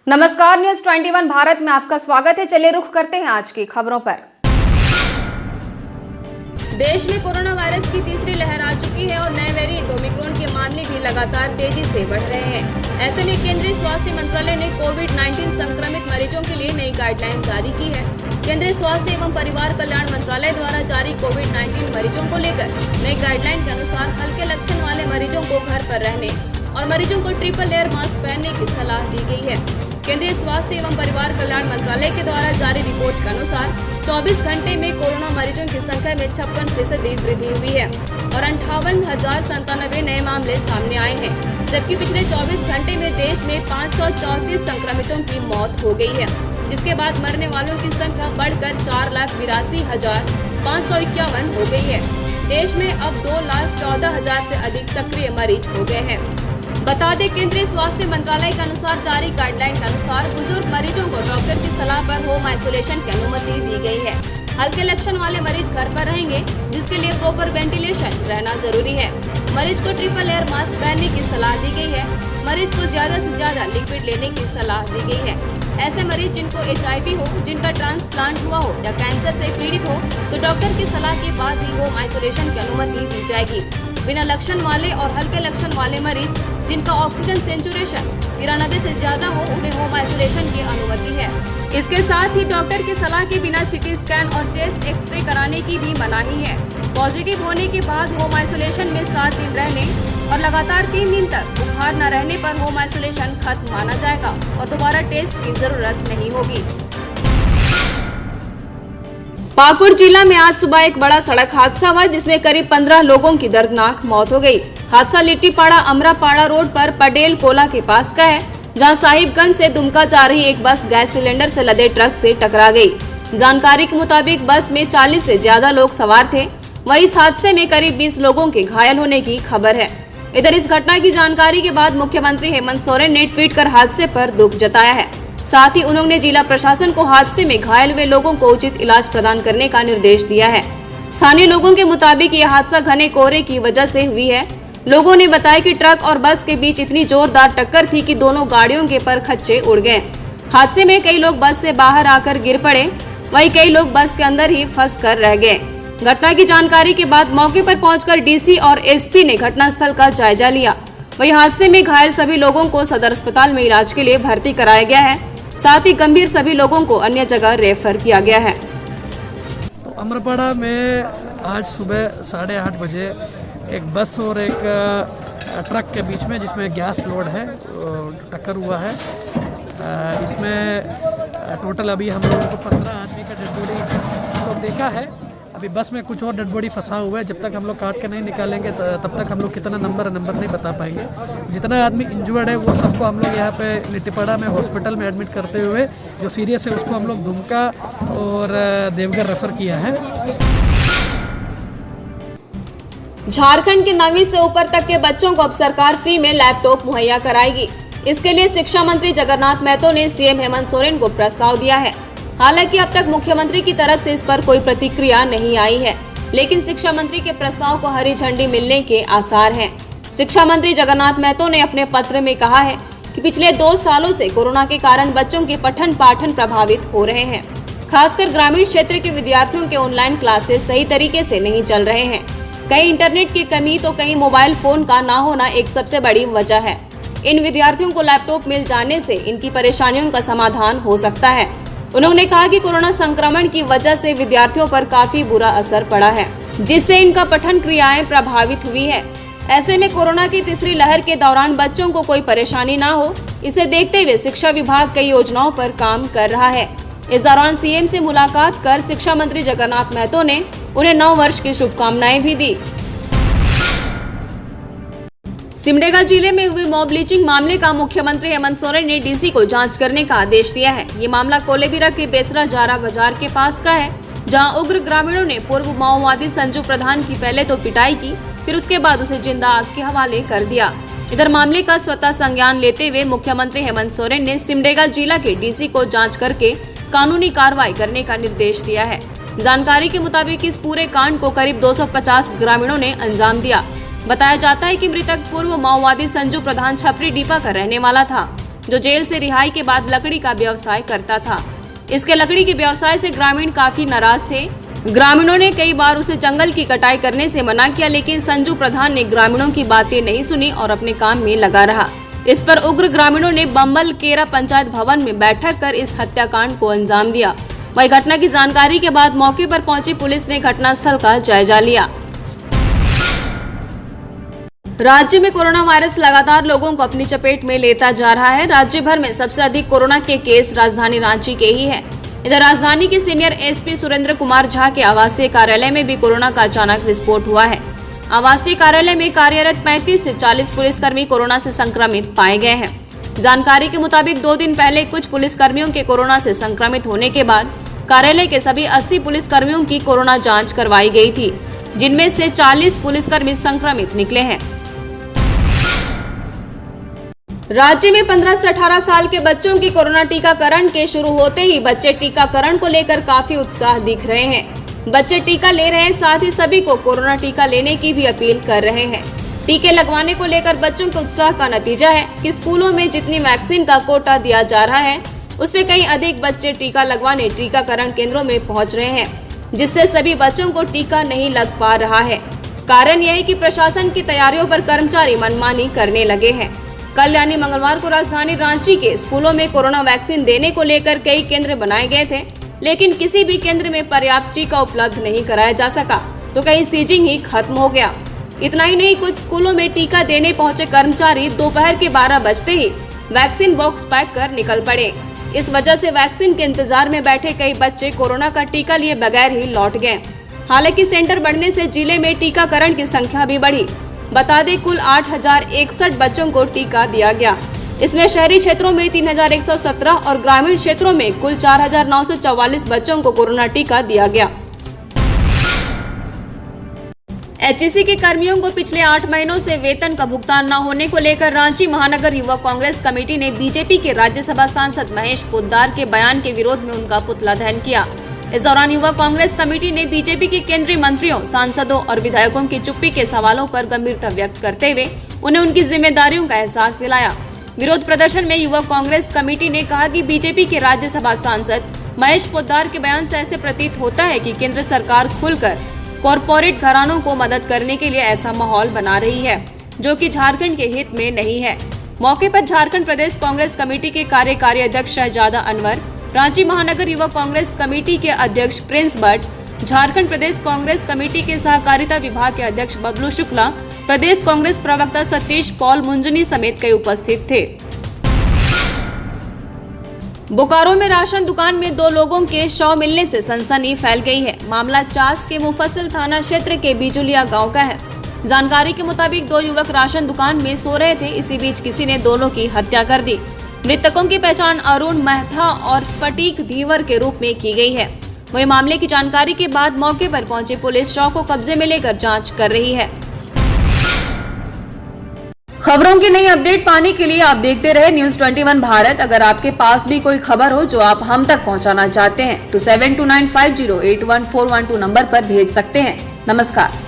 नमस्कार, न्यूज 21 भारत में आपका स्वागत है। चलिए रुख करते हैं आज की खबरों पर। देश में कोरोना वायरस की तीसरी लहर आ चुकी है और नए वेरिएंट ओमिक्रॉन के मामले भी लगातार तेजी से बढ़ रहे हैं। ऐसे में केंद्रीय स्वास्थ्य मंत्रालय ने कोविड-19 संक्रमित मरीजों के लिए नई गाइडलाइन जारी की है। केंद्रीय स्वास्थ्य एवं परिवार कल्याण मंत्रालय द्वारा जारी कोविड-19 मरीजों को लेकर नई गाइडलाइन के अनुसार हल्के लक्षण वाले मरीजों को घर पर रहने और मरीजों को ट्रिपल लेयर मास्क पहनने की सलाह दी गई है। केंद्रीय स्वास्थ्य एवं परिवार कल्याण मंत्रालय के द्वारा जारी रिपोर्ट के अनुसार 24 घंटे में कोरोना मरीजों की संख्या में 56% वृद्धि हुई है और 58,097 नए मामले सामने आए हैं, जबकि पिछले 24 घंटे में देश में 534 संक्रमितों की मौत हो गई है, जिसके बाद मरने वालों की संख्या बढ़कर 4,82,551 हो गई है। देश में अब 2,14,000 से अधिक सक्रिय मरीज हो गए हैं। बता दें, केंद्रीय स्वास्थ्य मंत्रालय के अनुसार जारी गाइडलाइन के अनुसार बुजुर्ग मरीजों को डॉक्टर की सलाह पर होम आइसोलेशन की अनुमति दी गई है। हल्के लक्षण वाले मरीज घर पर रहेंगे, जिसके लिए प्रॉपर वेंटिलेशन रहना जरूरी है। मरीज को ट्रिपल लेयर मास्क पहनने की सलाह दी गई है। मरीज को ज्यादा से ज्यादा लिक्विड लेने की सलाह दी गई है। ऐसे मरीज जिनको HIV हो, जिनका ट्रांसप्लांट हुआ हो या कैंसर से पीड़ित हो, तो डॉक्टर की सलाह के बाद ही होम आइसोलेशन की अनुमति दी जाएगी। बिना लक्षण वाले और हल्के लक्षण वाले मरीज जिनका ऑक्सीजन सेचुरेशन 93 से ज्यादा हो, उन्हें होम आइसोलेशन की अनुमति है। इसके साथ ही डॉक्टर की सलाह के बिना CT स्कैन और चेस्ट एक्सरे कराने की भी मनाही है। पॉजिटिव होने के बाद होम आइसोलेशन में 7 दिन रहने और लगातार 3 दिन तक बुखार न रहने पर होम आइसोलेशन खत्म माना जाएगा और दोबारा टेस्ट की जरूरत नहीं होगी। पाकुड़ जिला में आज सुबह एक बड़ा सड़क हादसा हुआ, जिसमें करीब 15 लोगों की दर्दनाक मौत हो गई। हादसा लिट्टीपाड़ा अमरापाड़ा रोड पर पटेल कोला के पास का है, जहां साहिबगंज से दुमका जा रही एक बस गैस सिलेंडर से लदे ट्रक से टकरा गई। जानकारी के मुताबिक बस में 40 से ज्यादा लोग सवार थे। वहीं इस हादसे में करीब 20 लोगों के घायल होने की खबर है। इधर इस घटना की जानकारी के बाद मुख्यमंत्री हेमंत सोरेन ने ट्वीट कर हादसे पर दुख जताया है। साथ ही उन्होंने जिला प्रशासन को हादसे में घायल हुए लोगों को उचित इलाज प्रदान करने का निर्देश दिया है। स्थानीय लोगों के मुताबिक यह हादसा घने कोहरे की वजह से हुई है। लोगों ने बताया कि ट्रक और बस के बीच इतनी जोरदार टक्कर थी कि दोनों गाड़ियों के परखच्चे उड़ गए। हादसे में कई लोग बस से बाहर आकर गिर पड़े, वहीं कई लोग बस के अंदर ही फंस कर रह गए। घटना की जानकारी के बाद मौके पर पहुंचकर DC और SP ने घटनास्थल का जायजा लिया। वहीं हादसे में घायल सभी लोगों को सदर अस्पताल में इलाज के लिए भर्ती कराया गया है। साथ ही गंभीर सभी लोगों को अन्य जगह रेफर किया गया है। अमरपाड़ा में आज सुबह 8:30 बजे एक बस और एक ट्रक के बीच में, जिसमें गैस लोड है, टक्कर हुआ है। इसमें टोटल अभी हम लोगों को 15 आदमी का डेड बॉडी हम लोग देखा है। अभी बस में कुछ और डेड बॉडी फंसा हुआ है। जब तक हम लोग काट के नहीं निकालेंगे तब तक हम लोग कितना नंबर नहीं बता पाएंगे। जितना आदमी इंजर्ड है वो सबको हम लोग यहाँ पे लिट्टीपाड़ा में हॉस्पिटल में एडमिट करते हुए, जो सीरियस है उसको हम लोग दुमका और देवघर रेफर किया है। झारखंड के 9वीं से ऊपर तक के बच्चों को अब सरकार फ्री में लैपटॉप मुहैया कराएगी। इसके लिए शिक्षा मंत्री जगन्नाथ महतो ने CM हेमंत सोरेन को प्रस्ताव दिया है। हालांकि अब तक मुख्यमंत्री की तरफ से इस पर कोई प्रतिक्रिया नहीं आई है, लेकिन शिक्षा मंत्री के प्रस्ताव को हरी झंडी मिलने के आसार हैं। शिक्षा मंत्री जगन्नाथ महतो ने अपने पत्र में कहा है कि पिछले 2 सालों से कोरोना के कारण बच्चों के पठन पाठन प्रभावित हो रहे हैं। खासकर ग्रामीण क्षेत्र के विद्यार्थियों के ऑनलाइन क्लासेस सही तरीके से नहीं चल रहे हैं। कहीं इंटरनेट की कमी तो कहीं मोबाइल फोन का ना होना एक सबसे बड़ी वजह है। इन विद्यार्थियों को लैपटॉप मिल जाने से इनकी परेशानियों का समाधान हो सकता है। उन्होंने कहा कि कोरोना संक्रमण की वजह से विद्यार्थियों पर काफी बुरा असर पड़ा है, जिससे इनका पठन क्रियाएं प्रभावित हुई है। ऐसे में कोरोना की तीसरी लहर के दौरान बच्चों को कोई परेशानी ना हो, इसे देखते हुए शिक्षा विभाग कई योजनाओं पर काम कर रहा है। इस दौरान CM से मुलाकात कर शिक्षा मंत्री जगन्नाथ महतो ने उन्हें नव वर्ष की शुभकामनाएं भी दी। सिमडेगा जिले में हुई मॉब लिंचिंग मामले का मुख्यमंत्री हेमंत सोरेन ने DC को जांच करने का आदेश दिया है। ये मामला कोलेबिरा के बेसरा जारा बाजार के पास का है, जहां उग्र ग्रामीणों ने पूर्व माओवादी संजू प्रधान की पहले तो पिटाई की, फिर उसके बाद उसे जिंदा आग के हवाले कर दिया। इधर मामले का स्वतः संज्ञान लेते हुए मुख्यमंत्री हेमंत सोरेन ने सिमडेगा जिला के DC को जाँच करके कानूनी कार्रवाई करने का निर्देश दिया है। जानकारी के मुताबिक इस पूरे कांड को करीब 250 ग्रामीणों ने अंजाम दिया। बताया जाता है कि मृतक पूर्व माओवादी संजू प्रधान छपरी डीपा का रहने वाला था। जो जेल से रिहाई के बाद लकड़ी का व्यवसाय करता था। इसके लकड़ी के व्यवसाय से ग्रामीण काफी नाराज थे। ग्रामीणों ने कई बार उसे जंगल की कटाई करने से मना किया, लेकिन संजू प्रधान ने ग्रामीणों की बातें नहीं सुनी और अपने काम में लगा रहा। इस पर उग्र ग्रामीणों ने बम्बल केरा पंचायत भवन में बैठक कर इस हत्याकांड को अंजाम दिया। वही घटना की जानकारी के बाद मौके पर पहुंची पुलिस ने घटनास्थल का जायजा लिया। राज्य में कोरोना वायरस लगातार लोगों को अपनी चपेट में लेता जा रहा है। राज्य भर में सबसे अधिक कोरोना के केस राजधानी रांची के ही है। इधर राजधानी के सीनियर एसपी सुरेंद्र कुमार झा के आवासीय कार्यालय में भी कोरोना का अचानक विस्फोट हुआ है। आवासीय कार्यालय में कार्यरत 35 से 40 पुलिसकर्मी कोरोना से संक्रमित पाए गए हैं। जानकारी के मुताबिक 2 दिन पहले कुछ पुलिसकर्मियों के कोरोना से संक्रमित होने के बाद कार्यालय के सभी 80 पुलिसकर्मियों की कोरोना जांच करवाई गई थी, जिनमें से 40 पुलिसकर्मी संक्रमित निकले हैं। राज्य में 15 से 18 साल के बच्चों की कोरोना टीकाकरण के शुरू होते ही बच्चे टीकाकरण को लेकर काफी उत्साह दिख रहे हैं। बच्चे टीका ले रहे हैं, साथ ही सभी को कोरोना टीका लेने की भी अपील कर रहे हैं। टीके लगवाने को लेकर बच्चों के उत्साह का नतीजा है कि स्कूलों में जितनी वैक्सीन का कोटा दिया जा रहा है, उससे कहीं अधिक बच्चे टीका लगवाने टीकाकरण केंद्रों में पहुंच रहे हैं, जिससे सभी बच्चों को टीका नहीं लग पा रहा है। कारण यह है कि प्रशासन की तैयारियों पर कर्मचारी मनमानी करने लगे हैं। कल यानी मंगलवार को राजधानी रांची के स्कूलों में कोरोना वैक्सीन देने को लेकर कई केंद्र बनाए गए थे, लेकिन किसी भी केंद्र में पर्याप्त टीका उपलब्ध नहीं कराया जा सका, तो कहीं सीजिंग ही खत्म हो गया। इतना ही नहीं, कुछ स्कूलों में टीका देने पहुंचे कर्मचारी दोपहर के 12 बजते ही वैक्सीन बॉक्स पैक कर निकल पड़े। इस वजह से वैक्सीन के इंतजार में बैठे कई बच्चे कोरोना का टीका लिए बगैर ही लौट गए। हालांकि सेंटर बढ़ने से जिले में टीकाकरण की संख्या भी बढ़ी। बता दें, कुल 8061 बच्चों को टीका दिया गया। इसमें शहरी क्षेत्रों में 3117 और ग्रामीण क्षेत्रों में कुल 4944 बच्चों को कोरोना टीका दिया गया। एचईसी के कर्मियों को पिछले 8 महीनों से वेतन का भुगतान न होने को लेकर रांची महानगर युवा कांग्रेस कमेटी ने बीजेपी के राज्यसभा सांसद महेश पोद्दार के बयान के विरोध में उनका पुतला दहन किया। इस दौरान युवा कांग्रेस कमेटी ने बीजेपी के केंद्रीय मंत्रियों, सांसदों और विधायकों की चुप्पी के सवालों पर गंभीरता व्यक्त करते हुए उन्हें उनकी जिम्मेदारियों का एहसास दिलाया। विरोध प्रदर्शन में युवा कांग्रेस कमेटी ने कहा कि बीजेपी के राज्यसभा सांसद महेश पोद्दार के बयान से ऐसे प्रतीत होता है कि केंद्र सरकार खुलकर कॉरपोरेट घरानों को मदद करने के लिए ऐसा माहौल बना रही है, जो कि झारखंड के हित में नहीं है। मौके पर झारखंड प्रदेश कांग्रेस कमेटी के कार्यकारी अध्यक्ष शहजादा अनवर, रांची महानगर युवा कांग्रेस कमेटी के अध्यक्ष प्रिंस भट्ट, झारखंड प्रदेश कांग्रेस कमेटी के सहकारिता विभाग के अध्यक्ष बबलू शुक्ला, प्रदेश कांग्रेस प्रवक्ता सतीश पॉल मुंजनी समेत कई उपस्थित थे। बोकारो में राशन दुकान में 2 लोगों के शव मिलने से सनसनी फैल गई है। मामला चास के मुफस्सिल थाना क्षेत्र के बिजुलिया गांव का है। जानकारी के मुताबिक 2 युवक राशन दुकान में सो रहे थे। इसी बीच किसी ने दोनों की हत्या कर दी। मृतकों की पहचान अरुण मेहता और फटीक धीवर के रूप में की गई है। वही मामले की जानकारी के बाद मौके पर पहुंची पुलिस शव को कब्जे में लेकर जांच कर रही है। खबरों की नई अपडेट पाने के लिए आप देखते रहे न्यूज़ 21 भारत। अगर आपके पास भी कोई खबर हो जो आप हम तक पहुंचाना चाहते हैं तो 7295081412 नंबर पर भेज सकते हैं। नमस्कार।